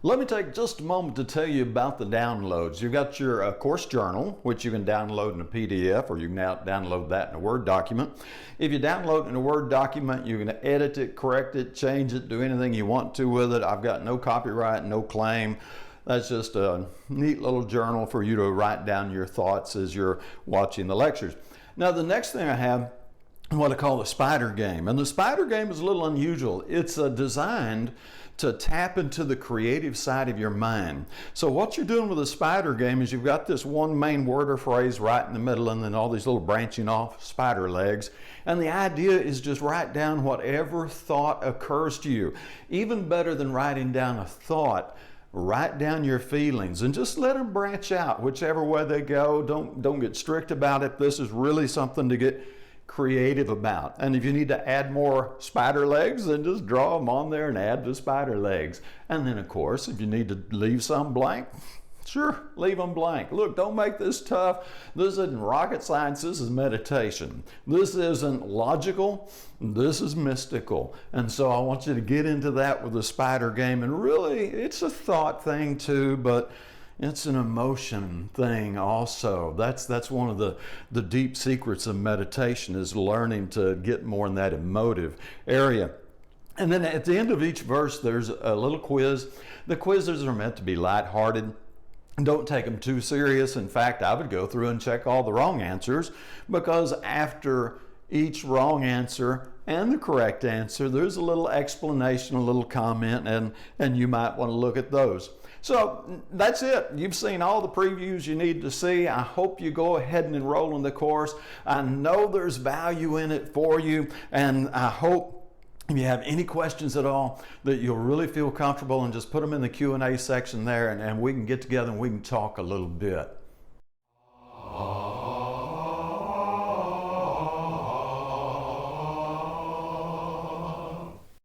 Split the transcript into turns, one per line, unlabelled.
Let me take just a moment to tell you about the downloads. You've got your course journal, which you can download in a PDF, or you can now download that in a Word document. If you download it in a Word document, you can edit it, correct it, change it, do anything you want to with it. I've got no copyright, no claim. That's just a neat little journal for you to write down your thoughts as you're watching the lectures. Now, the next thing I have what I call the spider game. And the spider game is a little unusual. It's designed to tap into the creative side of your mind. So what you're doing with the spider game is you've got this one main word or phrase right in the middle and then all these little branching off spider legs. And the idea is just write down whatever thought occurs to you. Even better than writing down a thought, write down your feelings and just let them branch out whichever way they go. Don't get strict about it. This is really something to get creative about. And if you need to add more spider legs, then just draw them on there and add the spider legs. And then of course, if you need to leave some blank, sure, leave them blank. Look, don't make this tough. This isn't rocket science, this is meditation. This isn't logical, this is mystical. And so I want you to get into that with the spider game. And really, it's a thought thing too, but it's an emotion thing also. That's one of the deep secrets of meditation, is learning to get more in that emotive area. And then at the end of each verse, there's a little quiz. The quizzes are meant to be lighthearted. Don't take them too serious. In fact, I would go through and check all the wrong answers, because after each wrong answer and the correct answer, there's a little explanation, a little comment, and you might want to look at those. So that's it. You've seen all the previews you need to see. I hope you go ahead and enroll in the course. I know there's value in it for you, and I hope if you have any questions at all that you'll really feel comfortable and just put them in the Q&A section there, and we can get together and we can talk a little bit.